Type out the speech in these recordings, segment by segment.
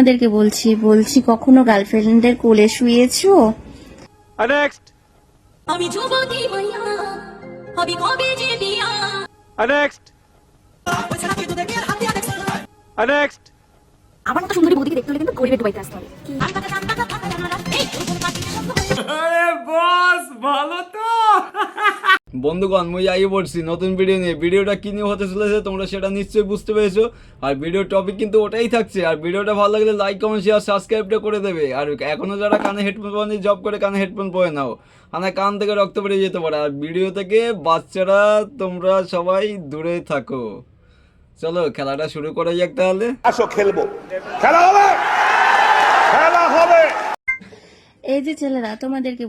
আপনাদেরকে বলছি কখনো গার্লফ্রেন্ডের কোলে শুয়েছো? নেক্সট আমি যুবতী হইয়া হবি কবে যে বিয়া নেক্সট নেক্সট আমার মতো সুন্দরী বৌদিকে দেখতে হলে কিন্তু গরিবের দুবাইতে আসতে হবে। বন্ধুগণ মুই আই পড়ছি নতুন ভিডিও নিয়ে। ভিডিওটা কি নিয়ে হতে চলেছে তোমরা সেটা নিশ্চয়ই বুঝতে পেরেছো। আর ভিডিওর টপিক কিন্তু ওটাই থাকছে। আর ভিডিওটা ভালো লাগলে লাইক কমেন্ট শেয়ার সাবস্ক্রাইবটা করে দেবে। আর এখনো যারা কানে হেডফোন পরে জব করে কানে হেডফোন পরে নাও, কান থেকে রক্ত বেরিয়ে যেতে পারে। আর ভিডিও থেকে বাচ্চারা তোমরা সবাই দূরে থাকো। চলো খেলাটা শুরু করা যাক তাহলে। আসো খেলবো, খেলা হবে, খেলা হবে। এই যে ছেলেরা, তোমাদেরকে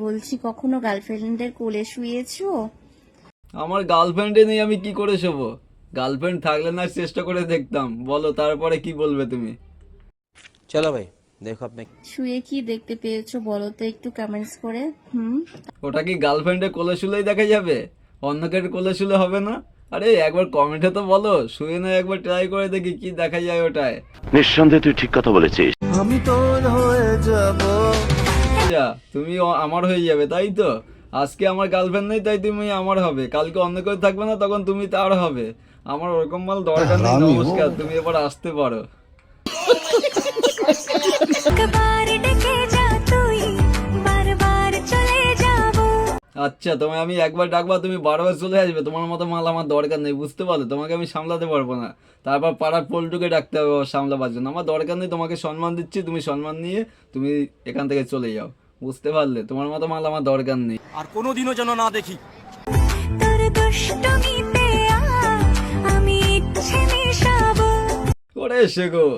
বলছি কখনো গার্লফ্রেন্ডের কোলে শুয়েছো? আমার গার্লফ্রেন্ডে নেই, আমি কি করে শোবো? গার্লফ্রেন্ড থাকলে না চেষ্টা করে দেখতাম। বলো তারপরে কি বলবে তুমি? चलो भाई देखो अपने শুয়ে কি দেখতে পেয়েছো বলো তো একটু কমেন্টস করে। ওটা কি গার্লফ্রেন্ডের কোলে শুলেই দেখা যাবে? অন্য কেউ কোলে শুলে হবে না? আরে একবার কমেন্টে তো বলো, শুয়ে না একবার ট্রাই করে দেখি কি দেখা যায় ওটায়। নিঃসন্দেহে তুই ঠিক কথা বলেছিস। যা, তুমি আমার হয়ে যাবে তাই তো? আজকে আমার গার্লফ্রেন্ড নেই তাই তুমি আমার হবে, কালকে অন্য কেউ থাকবে না তখন তুমি তার হবে। আমার ওরকম মাল দরকার নেই। নমস্কার, তুমি এবার আসতে পারো। আচ্ছা, তোমায় আমি একবার ডাকবা তুমি বারবার চলে আসবে। তোমার মতো মাল আমার দরকার নেই, বুঝতে পারলে? তোমাকে আমি সামলাতে পারবো না। তারপর পাড়ার পল্টুকে ডাকতে হবে সামলাবার জন্য। আমার দরকার নেই, তোমাকে সম্মান দিচ্ছি, তুমি সম্মান নিয়ে তুমি এখান থেকে চলে যাও, বুঝতে পারলে? তোমার মতো মাল আমার দরকার নেই। আর কোনোদিনও যেন না দেখি। করে শেখো,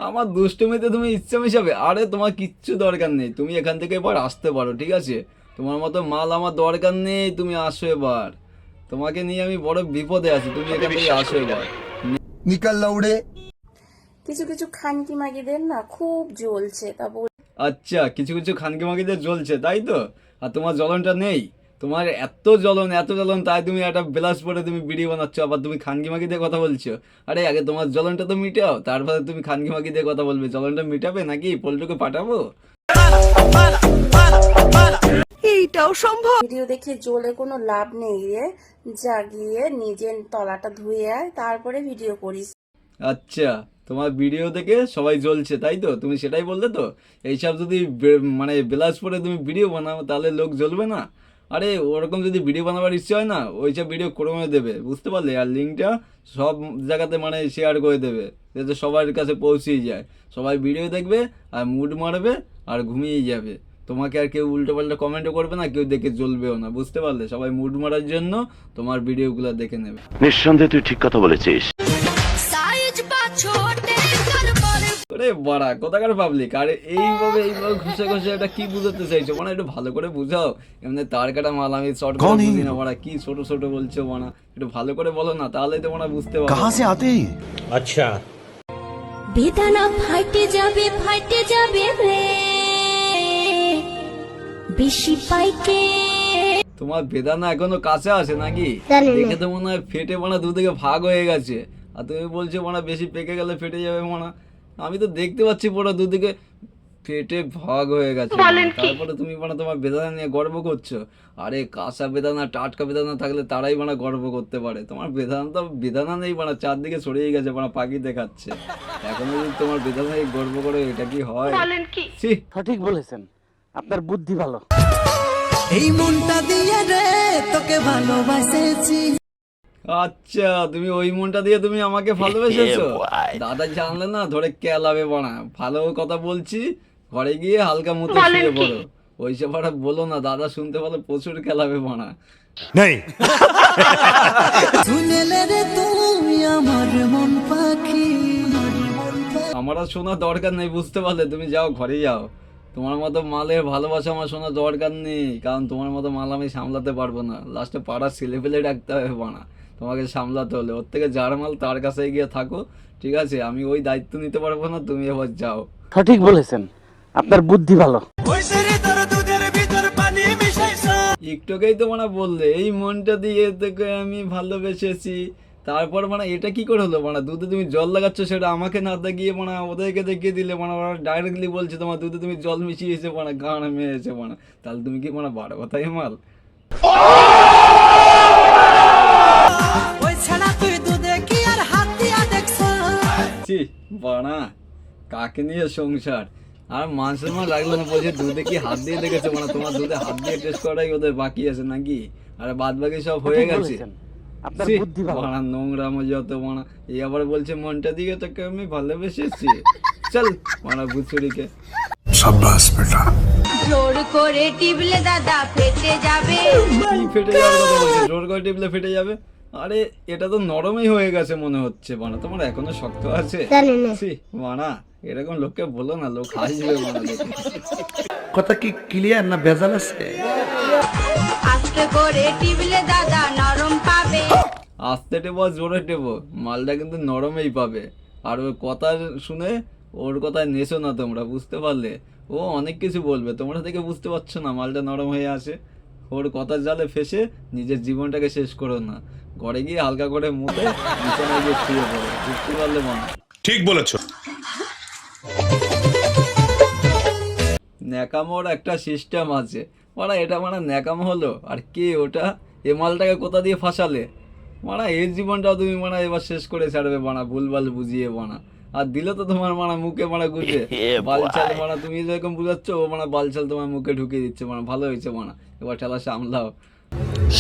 আমার দুষ্টুমিতে তুমি ইচ্ছা মিশাবে? আরে তোমার কিচ্ছু দরকার নেই, তুমি এখান থেকে এবার আসতে পারো, ঠিক আছে? তোমার মতো মাল আমার দরকার নেই, তুমি আসো এবার। তোমাকে নিয়ে আমি বড় বিপদে আছি, তুমি এখান থেকে আসো এবার। निकल लौड़े। কিছু কিছু খানকি মাগিদের না খুব জ্বলছে, তা আচ্ছা, কিছু কিছু খানকি মাগিদের জ্বলছে তাই তো? আর তোমার জ্বলনটা নেই? তোমার এত জ্বলন, তাই তুমি একটা ব্লাউজ পরে তুমি ভিডিও বানাচ্ছ, আবার তুমি খানকি মাগিদের কথা বলছো। আরে আগে তোমার জ্বলনটা তো মিটাও, তারপরে তুমি খানকি মাগিদের কথা বলবে। জ্বলনটা মিটাবে নাকি? পল্টুকে পাঠাবো? ভিডিও দেখে জ্বলে কোনো লাভ নেই রে। জাগিয়ে নিজের তলাটা ধুয়ে আয়, তারপরে ভিডিও করিস। আচ্ছা, তোমার ভিডিও দেখে সবাই জ্বলছে তাই তো? তুমি সেটাই বললে তো? এইসব যদি মানে ব্লাউজ পরে তুমি ভিডিও বানাও তাহলে লোক জ্বলবে না? আরে ওরকম যদি ভিডিও বানাবার ইচ্ছে হয় না, ওইসব ভিডিও ক্রমে দেবে, বুঝতে পারলে? আর লিঙ্কটা সব জায়গাতে মানে শেয়ার করে দেবে, যাতে সবার কাছে পৌঁছেই যায়। সবাই ভিডিও দেখবে আর মুড মারবে আর ঘুমিয়ে যাবে। তোমাকে আর কেউ উল্টো পাল্টা কমেন্টও করবে না, কেউ দেখে জ্বলবেও না, বুঝতে পারলে? সবাই মুড মারার জন্য তোমার ভিডিওগুলো দেখে নেবে। নিঃসন্দেহে তুই ঠিক কথা বলেছিস। আরে বাড়া কোথাকার পাবলিক! আরে এইভাবে ঘুষে এটা কি বুঝাতে চাইছো? মানে একটু ভালো করে বুঝাও। এমনি তার কাটা মাল, আমি শর্ট করে বুঝি না। বাড়া কি ছোট ছোট বলছো বানা, একটু ভালো করে বলো না, তাহলেই তো মানে বুঝতে পারো। कहाँ से आते हैं? अच्छा বেদনা ফাইটে যাবে রে বেশি পাইকে। তোমার বেদানা এখনো কাছে আছে নাকি? দেখে তো মনে হয় ফেটে মানে দুদিকে ভাগ হয়ে গেছে। আর তুমি বলছো মানে বেশি পেকে গেলে ফেটে যাবে মানে? আমি তো দেখতে পাচ্ছি পুরো দুদিকে ফেটে ভাগ হয়ে গেছে। তারপরে তুমি মানে তোমার বেদানা নিয়ে গর্ব করছো? আরে কাঁচা বেদানা টাটকা বেদানা থাকলে তারাই মানে গর্ব করতে পারে। তোমার বেদানা তো বেদানা নেই মানে, চারদিকে ছড়িয়ে গেছে মানে, পাখি দেখাচ্ছে। এখন যদি তোমার বেদানা গর্ব করে, এটা কি হয়? ছি! সঠিক বলেছেন, আপনার বুদ্ধি ভালো। এই মনটা দিয়ে রে তোকে ভালোবাসেছি। আচ্ছা, তুমি ওই মনটা দিয়ে তুমি আমাকে ভালোবেসেছো? দাদা জানলে না ধরে কেলাবে বানা। ভালো কথা বলছি, ঘরে গিয়ে হালকা মতো শুয়ে পড়ো। ওইসব আর বলো না, দাদা শুনতে পারলে প্রচুর কেলাবে বানা। শুনেলে রে তুমি আমার মন পাখি। আমার আর শোনা দরকার নেই, বুঝতে পারলে? তুমি যাও, ঘরে যাও। তোমার মতো মালের ভালোবাসা আমার শোনা দরকার নেই, কারণ তোমার মতো মাল আমি সামলাতে পারবো না। লাস্টে পাড়ার ছেলে পেলে ডাকতে হবে বানা তোমাকে সামলাতে হলে। ওর থেকে যার মাল তার কাছে গিয়ে থাকো, ঠিক আছে? আমি ওই দায়িত্ব নিতে পারবো না, তুমি এবার যাও। সঠিক বলেছেন, আপনার বুদ্ধি ভালো। একটুকেই তো মানে বললে এই মনটা দিয়ে তোকে আমি ভালোবেসেছি, তারপর মানে এটা কি করে হলো মানে দুধে তুমি জল লাগাচ্ছ সেটা আমাকে না দেখিয়ে মানে ওদেরকে দেখিয়ে দিলে মানে ওরা ডাইরেক্টলি বলছে তোমার দুধে তুমি জল মিশিয়েছে মানে গানে মেয়েছে মানে তাহলে তুমি কি মানে বারো কথাই মাল। ওই ছাড়া তুই দুধে কি আর হাত দিয়া দেখছ? ছি বানা কাকে নিয়ে সংসার আর মাংসের মা লাগলো না বলছে দুধে কি হাত দিয়ে দেখেছে মানে তোমার দুধে হাত দিয়ে টেস্ট করাই ওদের বাকি আছে নাকি আর বাদ বাকি সব হয়ে ঠিক গেছে। বলেছেন। আপনার বুদ্ধি ভালো। বানা নোংরামো যত বানা এই আবার বলছে মনটা দিকে তোকে আমি ভালোবেসেছি চল বানা বুচুরিকে। शाबाश बेटा। জোর করে টিপলে দাদা ফেটে যাবে। কি ফেটে যাওয়ার কথা বলছে জোর করে টিপলে ফেটে যাবে আরে এটা তো নরমই হয়ে গেছে মনে হচ্ছে বানা তোমার এখনো শক্ত আছে ছি বানা এরকম লোককে বলো না লোক হাসবে বানা দেখে। কথা কি ক্লিয়ার না ভেজাল আছে? আস্তে করে টিপলে দাদা নরম পাবে। আস্তে টেবো আর জোরে টেবো মালটা কিন্তু নরমেই পাবে আর ওর কথা শুনে ওর কথায় নেশো না তোমরা বুঝতে পারলে ও অনেক কিছু বলবে তোমরা থেকে বুঝতে পারছো না মালটা নরম হয়ে আসে ওর কথার জালে ফেসে নিজের জীবনটাকে শেষ করো না ঘরে গিয়ে হালকা করে মুখে বিছানায় গিয়ে শুয়ে পড়ো বুঝতে পারলে মনে ঠিক বলেছো। ন্যাকামোর একটা সিস্টেম আছে মানে এটা মানে ন্যাকামো হলো আর কে ওটা এ মালটাকে কোথা দিয়ে ফাঁসালে মানে এর জীবনটাও তুমি মানে এবার শেষ করে ছাড়বে বানা ভুলভাল বুঝিয়ে বানা আর দিলে তো তোমার মানে মুখে মানে গুজে বালছাল মানে তুমি যেরকম বুঝাচ্ছ ও মানে বালছাল তোমার মুখে ঢুকিয়ে দিচ্ছে মানে ভালো হয়েছে মানে এবার ঠেলা সামলাও।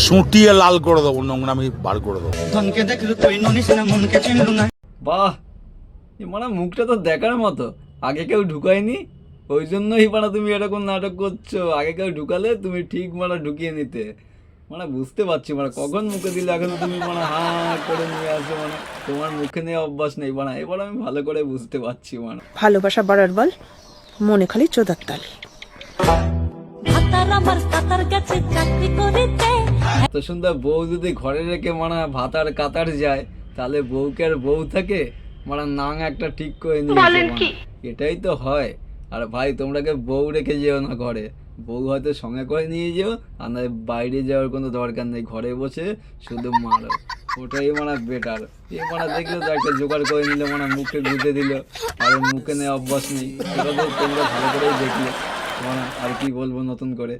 সুটিয়ে লাল করে দেবো, নোংরামি বার করে দেবো। ধনকে দেখলু তুই ননিস না মনকে চিনলু না। বাহ এ মানে মুখটা তো দেখার মতো আগে কেউ ঢুকায়নি ওই জন্যই মানে তুমি এরকম নাটক করছো আগে কেউ ঢুকালে তুমি ঠিক মানে ঢুকিয়ে নিতে মানে বুঝতে পারছি মানে কখন মুখে দিলে এখন তুমি মানে হা করে নিয়ে আসো মানে তোমার মুখে নেওয়া অভ্যাস নেই মানে এবার আমি ভালো করে বুঝতে পারছি মানে ভালোবাসা বাড়ার বল মনে খালি চোদার তাল। ভাতার আমার সাতার গেছে চাকরি করিতে। এত সুন্দর বউ যদি ঘরে রেখে মানে ভাতার কাতার যায় তাহলে বউকে আর বউ থাকে মানে নাং একটা ঠিক করে নিয়ে এটাই তো হয়। আর ভাই তোমরাকে বউ রেখে যেও না ঘরে বউ হয়তো সঙ্গে করে নিয়ে যেও আর না বাইরে যাওয়ার কোনো দরকার নেই ঘরে বসে শুধু মারো ওটাই মানে বেটার। এ মানে দেখলো তো একটা জোগাড় করে নিলে মানে মুখে গুঁজে দিল আর ওর মুখে নেওয়া অভ্যাস নেই সেটা তো তোমরা ভালো করেই দেখলে মানে আর কি বলবো নতুন করে।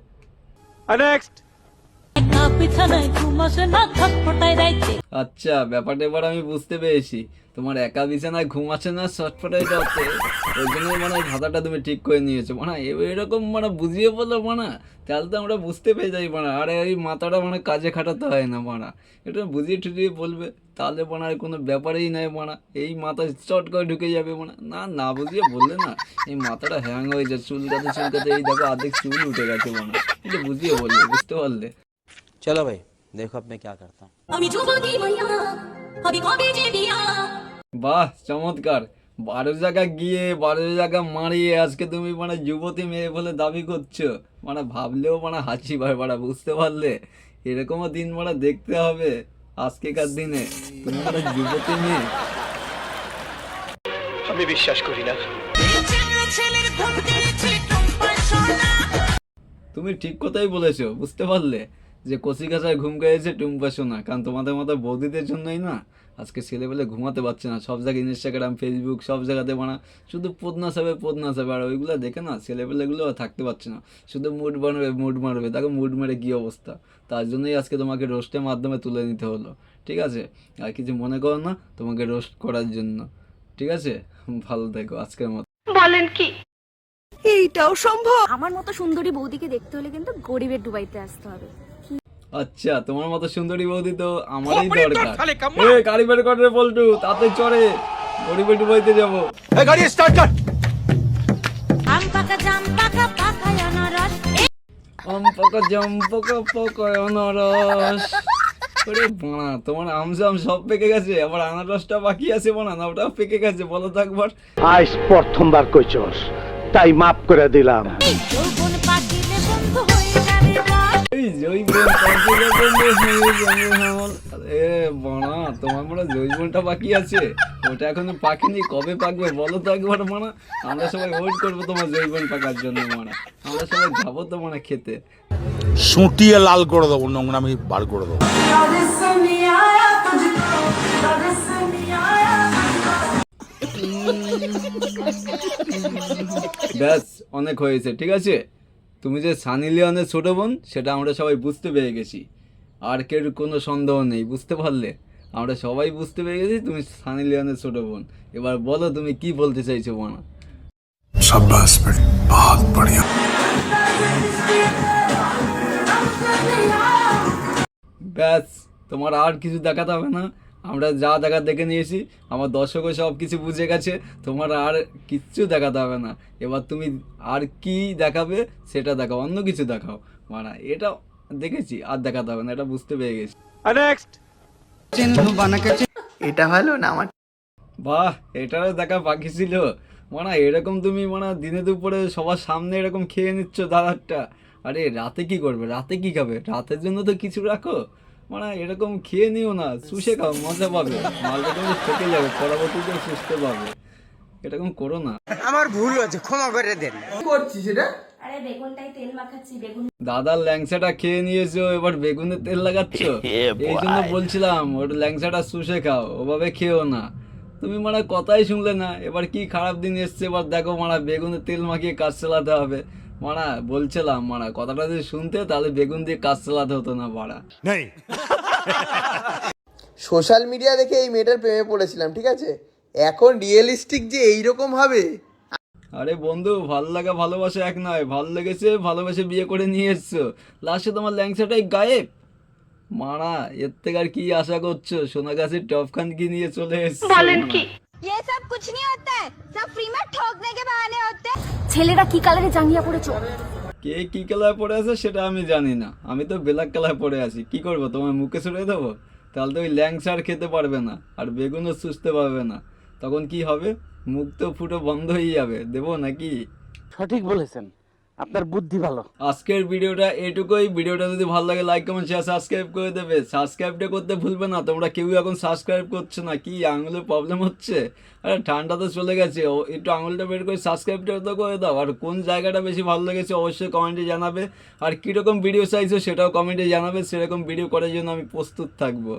একা বিছানায় ঘুম আসে না ছটফটায় রাইতে। আচ্ছা ব্যাপারটা এবার আমি বুঝতে পেরেছি তোমার একা বিছানায় ঘুম আসে না ছটফটাই যাচ্ছে ওই জন্য মানে ভাতাটা তুমি ঠিক করে নিয়েছো মানে এরকম মানে বুঝিয়ে বললো মানে তাহলে তো আমরা বুঝতে পেরে যাই মানে আরে এই মাথাটা মানে কাজে খাটাতে হয় না মানে এটা বুঝিয়ে টুজিয়ে বলবে তাহলে মানে আর কোনো ব্যাপারেই নাই মানে এই মাথা চট করে ঢুকে যাবে মানে না না বুঝিয়ে বললে না এই মাথাটা হ্যাং হয়ে যায় চুলকাতে এই দেখো অর্ধেক চুল উঠে গেছে মানে এটা বুঝিয়ে বলবে বুঝতে পারলে। চলো ভাই দেখো আপনি কি করতা। আমি যুবতী মাইয়া হবে কবে যে বিয়া। বাহ চমৎকার 12 জায়গা গিয়ে 12 জায়গা মারিয়ে আজকে তুমি মানে যুবতী মেয়ে বলে দাবি করছো মানে ভাবলেও মানে হাসি পায় বাড়া বুঝতে পারলে এরকমও দিন মানে দেখতে হবে আজকেকার দিনে তুমি মানে যুবতী মেয়ে। আমি বিশ্বাস করি না। ছেলের ঘুম দিয়েছে টম্পা সোনা। তুমি ঠিক কথাই বলেছো বুঝতে পারলে যে কচি কাঁচায় ঘুম গেছে টুম্পা সোনা কারণ তোমাদের মতো বৌদিদের জন্যই না আজকে ছেলেবেলে ঘুমাতে পারছে না সব জায়গায় ইনস্টাগ্রাম ফেসবুক সব জায়গাতে মানে শুধু পদনা সাবে আর ওইগুলো দেখে না ছেলেবেলেগুলো থাকতে পারছে না শুধু মুড মারবে দেখো মুড মেরে কী অবস্থা তার জন্যই আজকে তোমাকে রোস্টের মাধ্যমে তুলে নিতে হলো ঠিক আছে আর কিছু মনে করো না তোমাকে রোস্ট করার জন্য ঠিক আছে ভালো থেকো আজকের মতো। এইটাও সম্ভব। আমার মতো সুন্দরী বৌদিকে দেখতে হলে কিন্তু গরিবের ডুবাইতে আসতে হবে। আচ্ছা তোমার মতো সুন্দরী বৌদি তো আমারই দরকার এ গাড়ি বের কর রে পল্টু তাতে চড়ে গরিবে ডুবাইতে যাবো। গাড়ি স্টার্ট কর। আম পাকা জাম পাকা পাকায় অনারস। আম পাকা জাম পাকা পাকায় আনারস ওরে বানা তোমার আমজাম সব পেকে গেছে আবার আনারসটা বাকি আছে বানা না ওটাও পেকে গেছে বলো তো একবার। আজ প্রথমবার কইছস তাই মাফ করে দিলাম। যৌবন পাখিলে বন্ধু হয়ে যাবে রস। এই জৈবন পাখিলে বন্ধু হয়ে যাবে হামল। এ বানা তোমার মনে জৈবনটা বাকি আছে ওটা এখনো পাকেনি কবে পাকবে বলো তো একবার মানা আমরা সবাই ওয়েট করবো তোমার জৈবন পাকার জন্য মানা আমরা সবাই যাবো তো মানে খেতে। সুটিয়ে লাল করে দেবো, নোংরামি বার করে দেবো। ব্যাস, অনেক হয়েছে, ঠিক আছে? তুমি যে সানি লিওনের ছোট বোন সেটা আমরা সবাই বুঝতে পেরে গেছি, আর কেউ কোনো সন্দেহ নেই, বুঝতে পারলে? আমরা সবাই বুঝতে পেরে গেছি তুমি সানি লিওনের ছোট বোন। এবার বলো তুমি কি বলতে চাইছো বোনা? शाबाश बेटा बहुत बढ़िया। ব্যাস, তোমার আর কিছু দেখাতে হবে না, আমরা যা দেখা দেখে নিয়েছি, আমার দর্শকও সব কিছু বুঝে গেছে, তোমার আর কিচ্ছু দেখাতে হবে না। এবার তুমি আর কি দেখাবে সেটা দেখাও, অন্য কিছু দেখাও। মানে এটা দেখেছি, আর দেখাতে হবে না, এটা বুঝতে পেরে গেছি। এটা ভালো না আমার বাহ, এটারও দেখা বাকি ছিল। মানে এরকম তুমি মানে দিনে দুপুরে সবার সামনে এরকম খেয়ে নিচ্ছ দাদারটা। আরে রাতে কি করবে, রাতে কি খাবে? রাতের জন্য তো কিছু রাখো। মানে এরকম খেয়ে নিও না, শুষে খাও, মজা পাবে, মালটা কিন্তু থেকে যাবে, পরবর্তীতে সুস্থ পাবে। এরকম করো না। আমার ভুল হয়েছে, ক্ষমা করে দেন। আরে বেগুনটাই তেল মাখাচ্ছি, বেগুন দাদার ল্যাংসাটা খেয়ে নিয়েছো, এবার বেগুনের তেল লাগাচ্ছ। এই জন্য বলছিলাম ওর ল্যাংসাটা শুষে খাও, ওভাবে খেও না। তুমি মানে কথাই শুনলে না, এবার কি খারাপ দিন এসছে, এবার দেখো মারা বেগুনের তেল মাখিয়ে কাজ চালাতে হবে। মারা বলছিলাম মারা কথাটা যদি শুনতে তাহলে বেগুন দিয়ে কাজ চালাতে হতো না মারা। সোশ্যাল মিডিয়া দেখে এই মেয়েটার প্রেমে পড়েছিলাম, ঠিক আছে? এখন রিয়েলিস্টিক যে এইরকম হবে। আরে বন্ধু, ভালো লাগা ভালোবাসা এক নয়, ভালো লেগেছে ভালোবাসে বিয়ে করে নিয়ে এসছো, লাস্টে তোমার ল্যাংসাটাই গায়েব। মারা এর থেকে আর কি আশা করছো? সোনাগাছির টপ খান কি নিয়ে চলে এসছো। ये सब कुछ नहीं होता है, सब फ्री में ठोकने के बहाने होते हैं। ছেলেরা কি কালারে জাঙ্গিয়া পড়েছো? কে কি কালায় পড়ে আছে সেটা আমি জানি না, আমি তো ব্ল্যাক কালায় পড়ে আছি। কি করবো, তোমার মুখে ছুড়ে দেবো? তাহলে তো ওই ল্যাংসা আর খেতে পারবে না, আর বেগুনও সুস্থতে পারবে না। তখন কি হবে? মুখ তো ফুটো বন্ধ হয়ে যাবে। দেবো নাকি? সঠিক বলেছেন, আপনার বুদ্ধি ভালো। আজকের ভিডিওটা এটুকুই। ভিডিওটা যদি ভালো লাগে লাইক কমেন্ট শেয়ার সাবস্ক্রাইব করে দেবে। সাবস্ক্রাইবটা করতে ভুলবে না, তোমরা কেউ এখন সাবস্ক্রাইব করছো না। কি আঙুলের প্রবলেম হচ্ছে? আরে ঠান্ডা তো চলে গেছে, একটু আঙুলটা বের করে সাবস্ক্রাইবটা তো করে দাও। আর কোন জায়গাটা বেশি ভালো লেগেছে অবশ্যই কমেন্টে জানাবে, আর কীরকম ভিডিও চাইছো সেটাও কমেন্টে জানাবে। সেরকম ভিডিও করার জন্য আমি প্রস্তুত থাকবো।